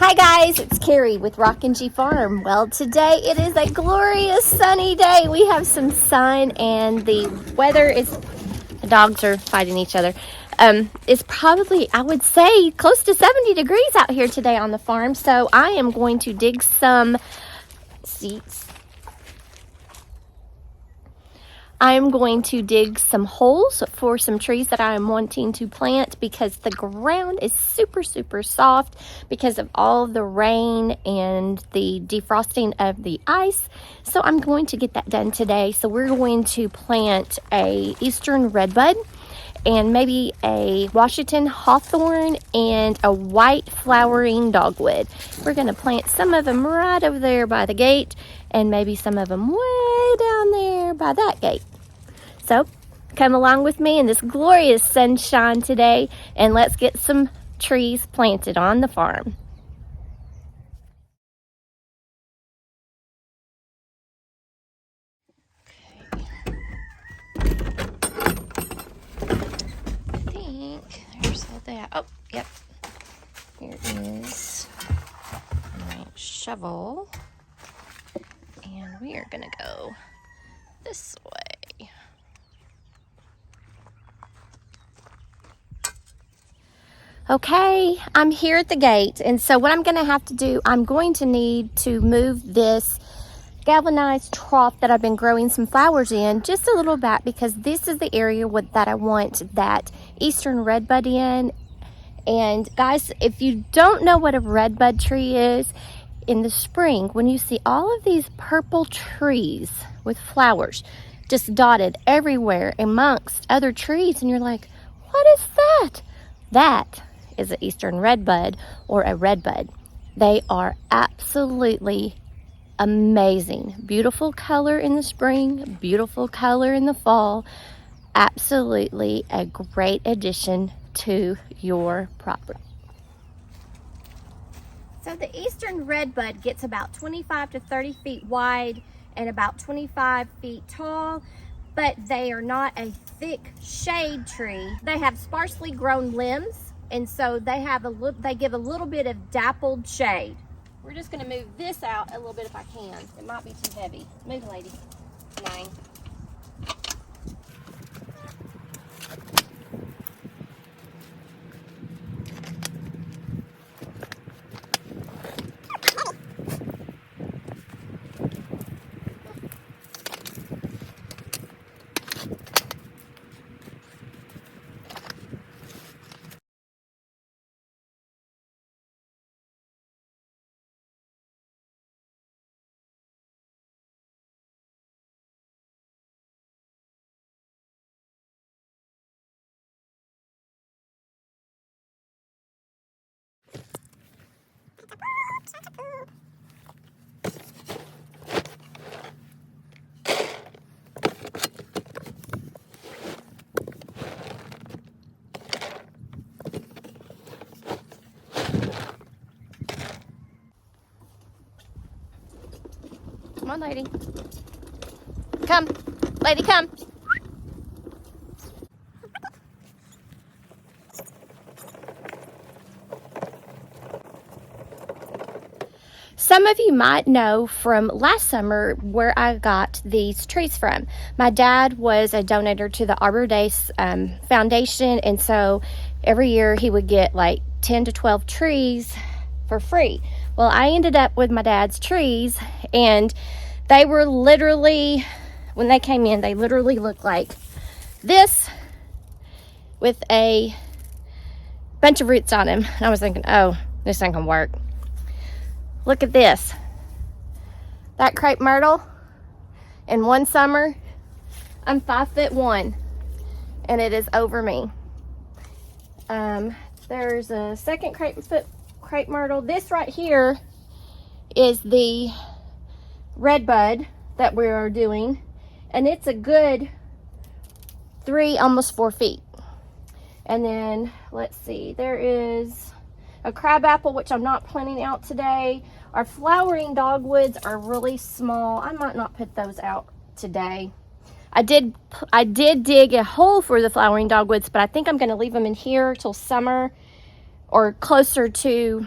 Hi guys, it's Carrie with Rockin G Farm. Well, today it is a glorious sunny day. We have some sun and the weather is, the dogs are fighting each other. It's probably, I would say, close to 70 degrees out here today on the farm. So I am going to dig some seats. I'm going to dig some holes for some trees that I'm wanting to plant because the ground is super soft because of all the rain and the defrosting of the ice. So I'm going to get that done today. So we're going to plant a eastern redbud and maybe a Washington hawthorn and a white flowering dogwood. We're going to plant some of them right over there by the gate and maybe some of them way down there by that gate. So come along with me in this glorious sunshine today and let's get some trees planted on the farm. I think there's all that. Oh, yep. Here is my shovel. And we are going to go this way. Okay, I'm here at the gate, and so what I'm going to have to do, I'm going to need to move this galvanized trough that I've been growing some flowers in just a little bit because this is the area that I want that eastern redbud in. And guys, if you don't know what a redbud tree is, in the spring, when you see all of these purple trees with flowers just dotted everywhere amongst other trees, and you're like, what is that? That is an eastern redbud or a redbud. They are absolutely amazing. Beautiful color in the spring, beautiful color in the fall. Absolutely a great addition to your property. So the eastern redbud gets about 25 to 30 feet wide and about 25 feet tall, but they are not a thick shade tree. They have sparsely grown limbs, and so they give a little bit of dappled shade. We're just going to move this out a little bit if I can. It might be too heavy. Move, lady. 9. Come on, lady. Come. Lady, come. Some of you might know from last summer where I got these trees from. My dad was a donator to the Arbor Day Foundation, and so every year he would get like 10 to 12 trees for free. Well, I ended up with my dad's trees, and they were literally, when they came in, they literally looked like this with a bunch of roots on them. And I was thinking, oh, this ain't gonna work. Look at this. That crepe myrtle, in one summer, I'm 5'1", and it is over me. There's a second crepe myrtle. This right here is the redbud that we are doing, and it's a good 3, almost 4 feet. And then let's see, there is a crabapple, which I'm not planting out today. Our flowering dogwoods are really small. I might not put those out today. I did dig a hole for the flowering dogwoods, but I think I'm going to leave them in here till summer or closer to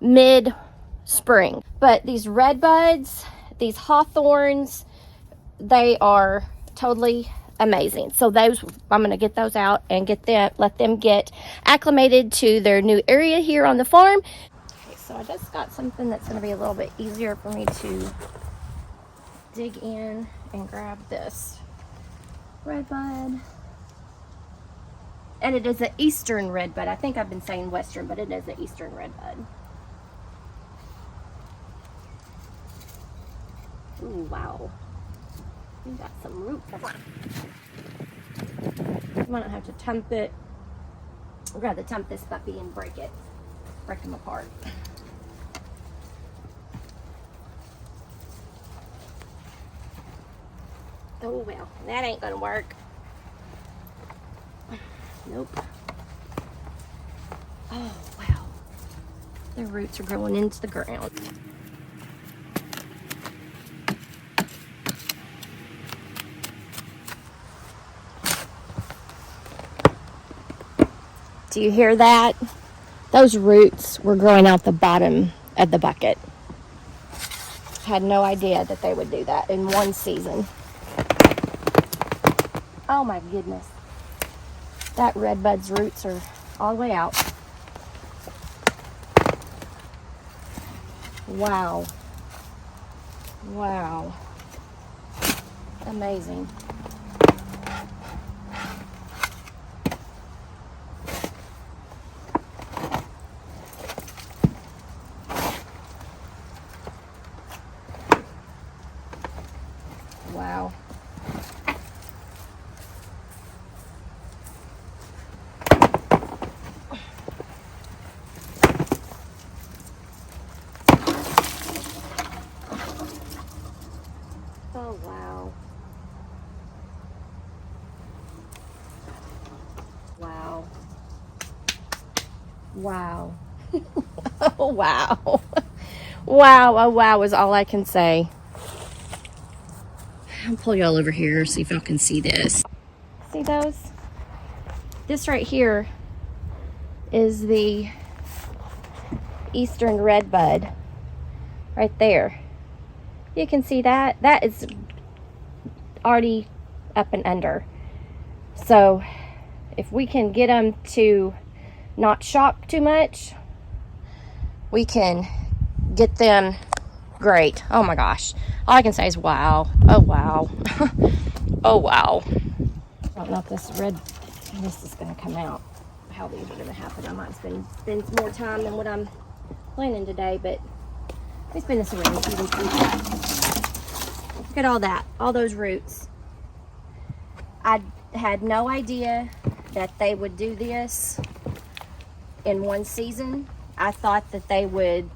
mid-spring. But these red buds, these hawthorns, they are totally amazing. So those, I'm going to get those out and let them get acclimated to their new area here on the farm. Okay, so I just got something that's going to be a little bit easier for me to dig in and grab this red bud. And it is an eastern red bud. I think I've been saying western, but it is an eastern red bud. Ooh, wow. We got some root. I'm gonna have to tump it. I'd rather tump this puppy and break them apart. Oh well, that ain't gonna work. Nope. Oh wow, their roots are growing into the ground. Do you hear that? Those roots were growing out the bottom of the bucket. Had no idea that they would do that in one season. Oh my goodness. That redbud's roots are all the way out. Wow. Wow. Amazing. Wow. Oh, wow. Wow. Wow. Oh, wow. Wow, oh, wow is all I can say. I'll pull y'all over here, see if y'all can see this. See those? This right here is the eastern redbud. Right there. You can see that. That is already up and under. So if we can get them to not shock too much, we can get them great. Oh my gosh. All I can say is wow. Oh wow. Oh wow. I don't know if this is going to come out, how these are going to happen. I might spend more time than what I'm planning today, but let me spin this around so you can see that. Look at all that, all those roots. I had no idea that they would do this in one season. I thought that they would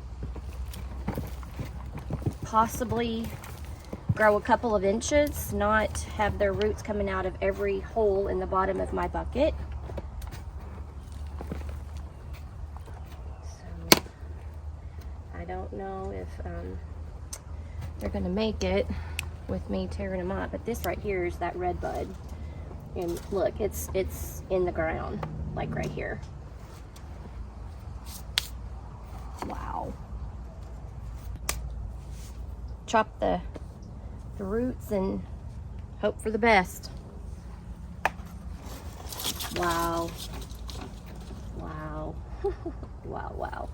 possibly grow a couple of inches, not have their roots coming out of every hole in the bottom of my bucket. So I don't know if they're gonna make it with me tearing them up, but this right here is that red bud, and look, it's in the ground, like right here. Wow. Chop the roots and hope for the best. Wow. Wow. Wow, wow.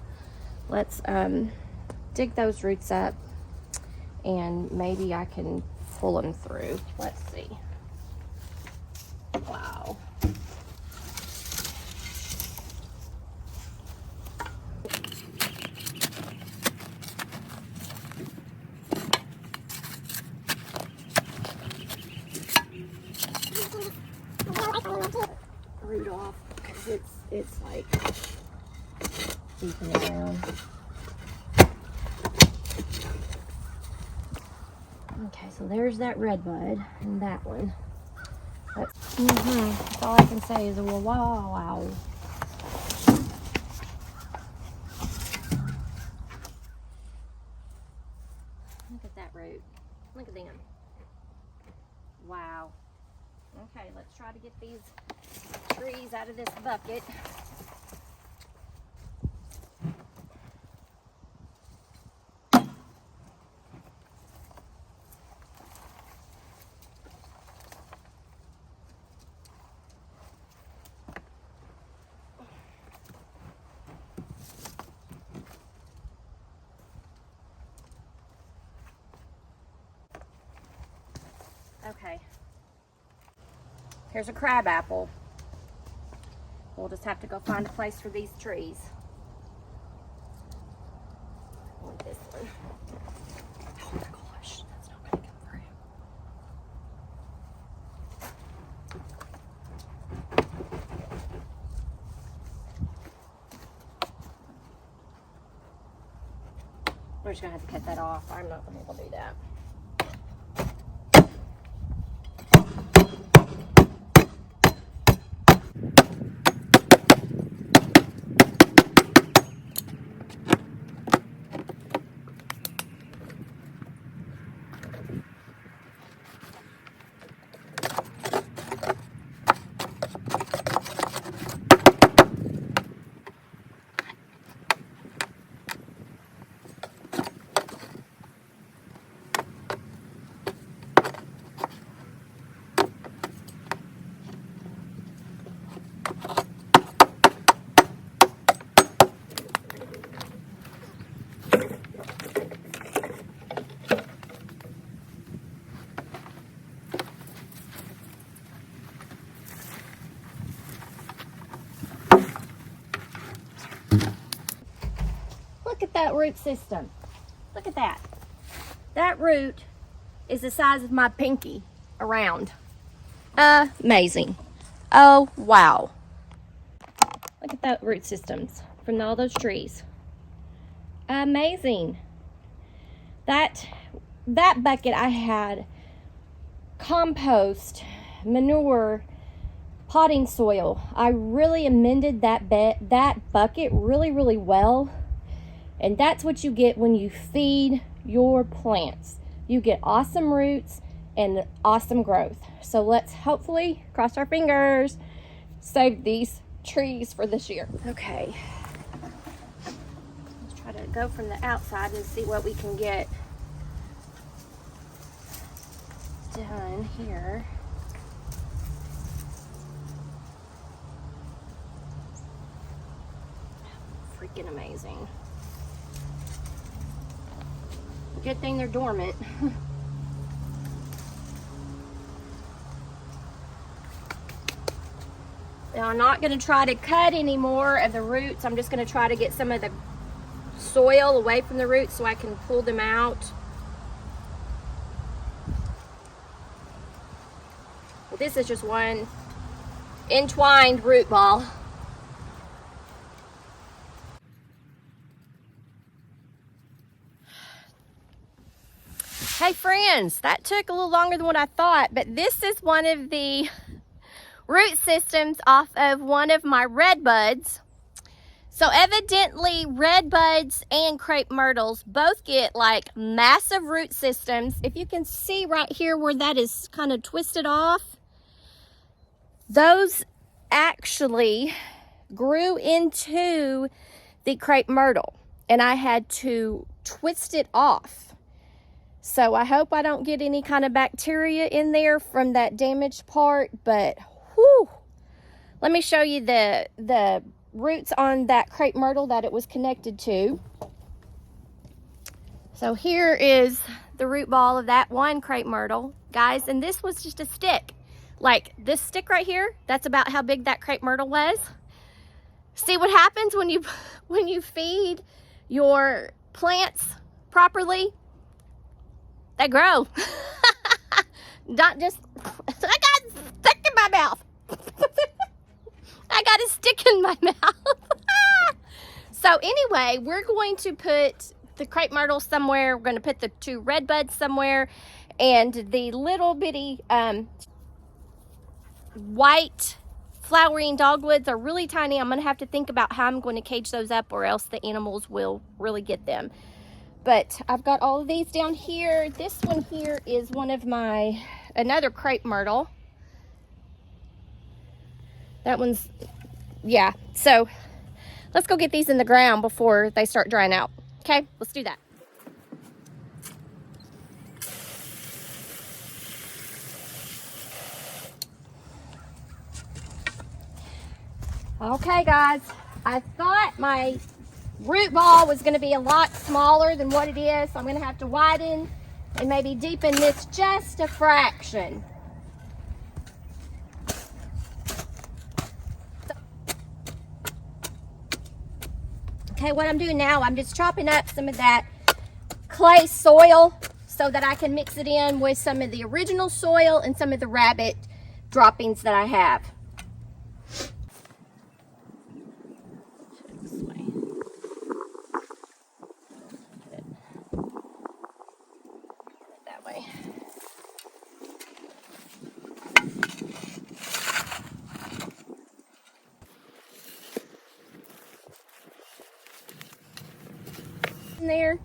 Let's dig those roots up and maybe I can pull them through. Let's see. Wow. Root off because it's like deep in the ground. Okay, so there's that red bud and that one. That's all I can say is wow, wow. Look at that root. Look at them. Wow. Okay, let's try to get these trees out of this bucket. Okay. Here's a crab apple. We'll just have to go find a place for these trees. I want this one. Oh my gosh, that's not gonna come through. We're just gonna have to cut that off. I'm not gonna be able to do that. Look at that root system. Look at that. That root is the size of my pinky around. Amazing. Oh, wow. Look at that root systems from all those trees. Amazing. That bucket I had compost, manure, potting soil. I really amended that bucket really well. And that's what you get when you feed your plants. You get awesome roots and awesome growth. So let's hopefully, cross our fingers, save these trees for this year. Okay. Let's try to go from the outside and see what we can get done here. Freaking amazing. Good thing they're dormant. Now I'm not going to try to cut any more of the roots. I'm just going to try to get some of the soil away from the roots so I can pull them out. Well, this is just one entwined root ball. Hey friends, that took a little longer than what I thought, but this is one of the root systems off of one of my redbuds. So evidently redbuds and crepe myrtles both get like massive root systems. If you can see right here where that is kind of twisted off, those actually grew into the crepe myrtle and I had to twist it off. So I hope I don't get any kind of bacteria in there from that damaged part, but whew. Let me show you the roots on that crepe myrtle that it was connected to. So here is the root ball of that one crepe myrtle, guys, and this was just a stick. Like this stick right here, that's about how big that crepe myrtle was. See what happens when you feed your plants properly? They grow. Not just, I got a stick in my mouth. I got a stick in my mouth. So anyway, we're going to put the crepe myrtle somewhere. We're going to put the two redbuds somewhere. And the little bitty white flowering dogwoods are really tiny. I'm going to have to think about how I'm going to cage those up or else the animals will really get them. But I've got all of these down here. This one here is one of another crepe myrtle. That one's, yeah. So let's go get these in the ground before they start drying out. Okay, let's do that. Okay guys, I thought my root ball was going to be a lot smaller than what it is, so I'm going to have to widen and maybe deepen this just a fraction. Okay, what I'm doing now, I'm just chopping up some of that clay soil so that I can mix it in with some of the original soil and some of the rabbit droppings that I have. This way. That way. In there.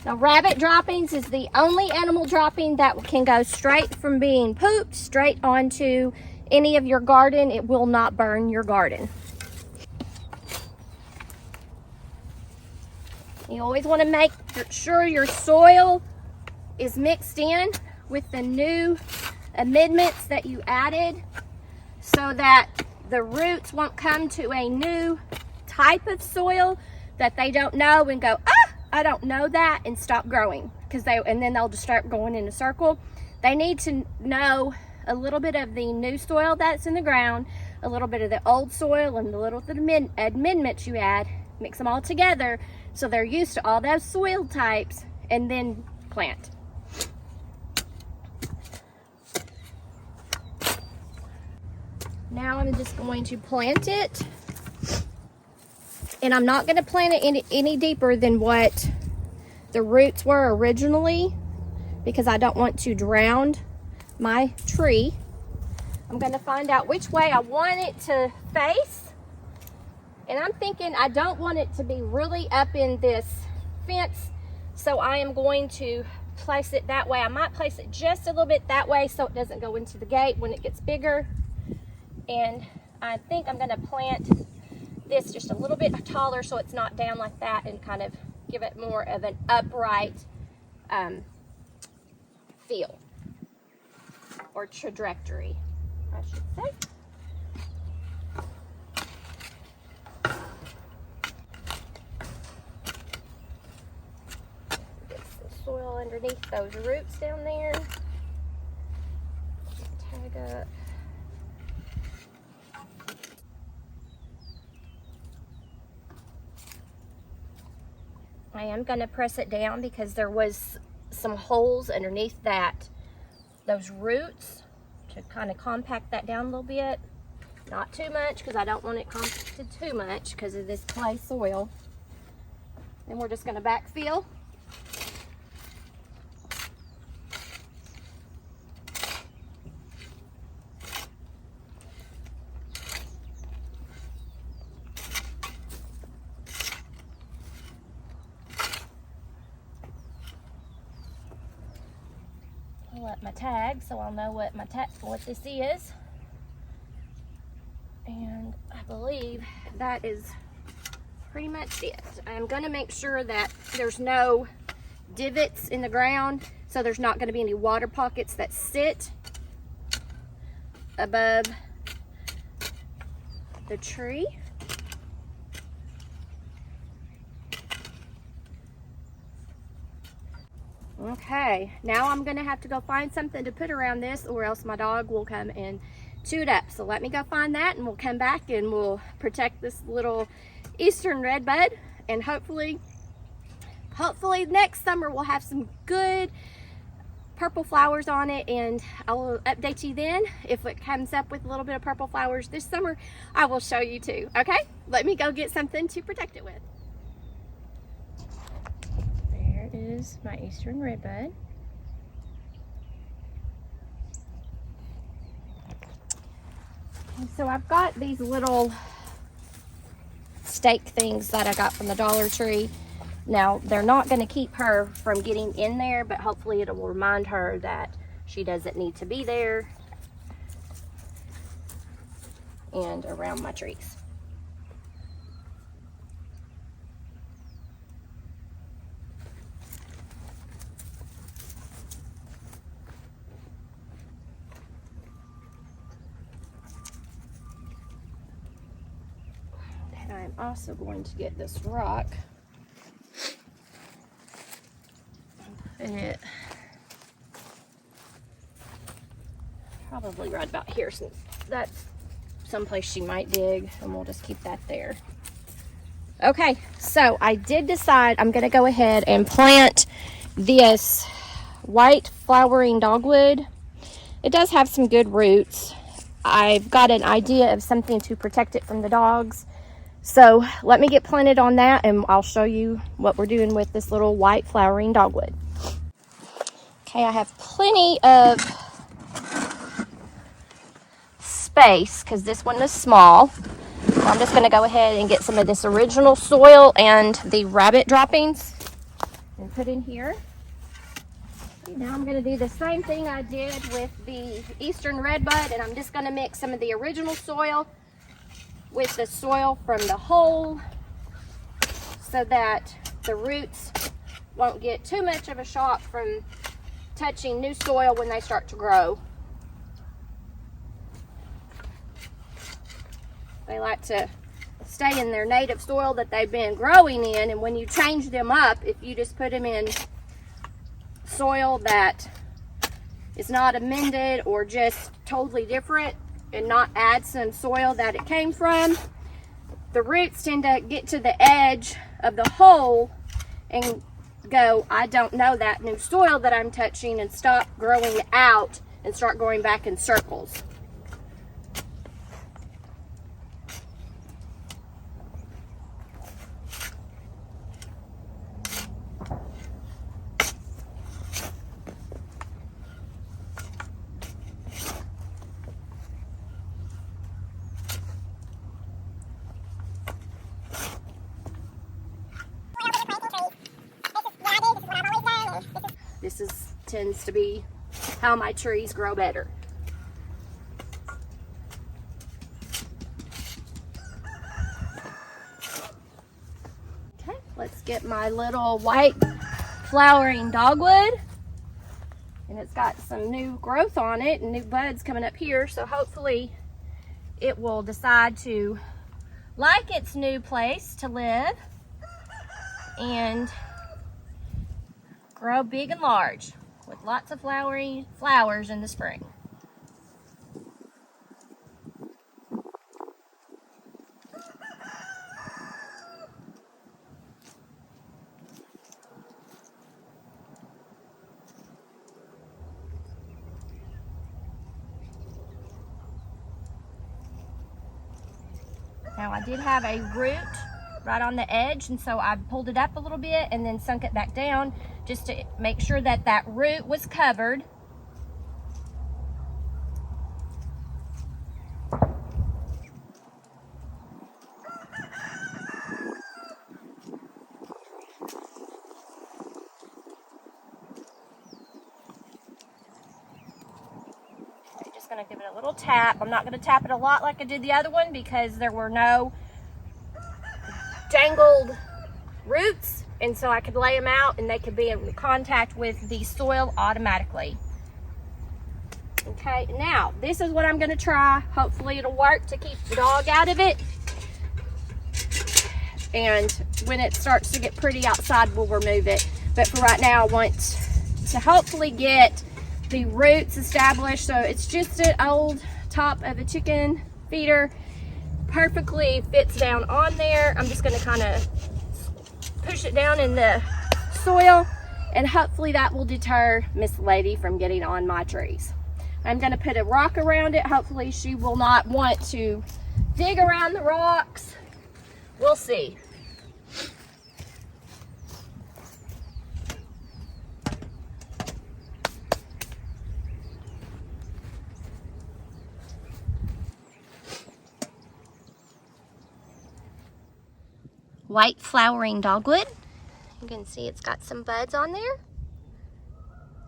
Now, rabbit droppings is the only animal dropping that can go straight from being pooped straight onto any of your garden. It will not burn your garden. You always want to make sure your soil is mixed in with the new amendments that you added so that the roots won't come to a new type of soil that they don't know and go, ah, I don't know that, and stop growing, and then they'll just start going in a circle. They need to know a little bit of the new soil that's in the ground, a little bit of the old soil, and the little amendments you add. Mix them all together so they're used to all those soil types, and then plant. Now I'm just going to plant it. And I'm not going to plant it any deeper than what the roots were originally because I don't want to drown my tree. I'm going to find out which way I want it to face. And I'm thinking I don't want it to be really up in this fence, so I am going to place it that way. I might place it just a little bit that way so it doesn't go into the gate when it gets bigger. And I think I'm going to plant this just a little bit taller so it's not down like that, and kind of give it more of an upright feel or trajectory, I should say. Get some soil underneath those roots down there. Tag up. I am going to press it down because there was some holes underneath those roots, to kind of compact that down a little bit. Not too much because I don't want it compacted too much because of this clay soil. Then we're just going to backfill. Pull up my tag so I'll know what this is. And I believe that is pretty much it. I'm going to make sure that there's no divots in the ground, so there's not going to be any water pockets that sit above the tree. Okay, now I'm gonna have to go find something to put around this, or else my dog will come and chew it up. So let me go find that, and we'll come back and we'll protect this little eastern redbud, and hopefully next summer we'll have some good purple flowers on it, and I will update you then. If it comes up with a little bit of purple flowers this summer, I will show you too. Okay, let me go get something to protect it with. There is my eastern redbud. And so I've got these little stake things that I got from the Dollar Tree. Now, they're not going to keep her from getting in there, but hopefully it will remind her that she doesn't need to be there and around my trees. And I'm also going to get this rock and put it probably right about here, since that's someplace she might dig, and we'll just keep that there. Okay, so I did decide I'm going to go ahead and plant this white flowering dogwood. It does have some good roots. I've got an idea of something to protect it from the dogs. So let me get planted on that and I'll show you what we're doing with this little white flowering dogwood. Okay, I have plenty of space because this one is small. So I'm just going to go ahead and get some of this original soil and the rabbit droppings and put in here. Now I'm going to do the same thing I did with the eastern redbud, and I'm just going to mix some of the original soil with the soil from the hole so that the roots won't get too much of a shock from touching new soil when they start to grow. They like to stay in their native soil that they've been growing in, and when you change them up, if you just put them in soil that is not amended or just totally different and not add some soil that it came from, the roots tend to get to the edge of the hole and go, I don't know that new soil that I'm touching, and stop growing out and start going back in circles. This tends to be how my trees grow better. Okay, let's get my little white flowering dogwood. And it's got some new growth on it and new buds coming up here, so hopefully it will decide to like its new place to live and grow big and large with lots of flowery flowers in the spring. Now I did have a root right on the edge, and so I pulled it up a little bit and then sunk it back down just to make sure that that root was covered. I'm just going to give it a little tap. I'm not going to tap it a lot like I did the other one because there were no jangled roots, and so I could lay them out and they could be in contact with the soil automatically. Okay, now this is what I'm going to try. Hopefully it'll work to keep the dog out of it, and when it starts to get pretty outside we'll remove it. But for right now I want to hopefully get the roots established. So it's just an old top of a chicken feeder, perfectly fits down on there. I'm just going to kind of push it down in the soil, and hopefully that will deter Miss Lady from getting on my trees. I'm going to put a rock around it. Hopefully she will not want to dig around the rocks. We'll see. White flowering dogwood. You can see it's got some buds on there.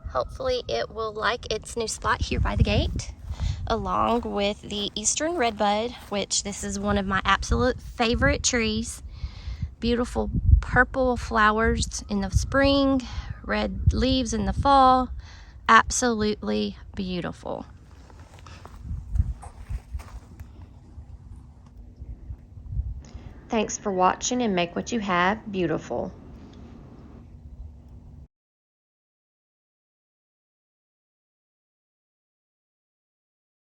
Hopefully it will like its new spot here by the gate, along with the eastern redbud, which this is one of my absolute favorite trees. Beautiful purple flowers in the spring, red leaves in the fall. Absolutely beautiful. Thanks for watching, and make what you have beautiful.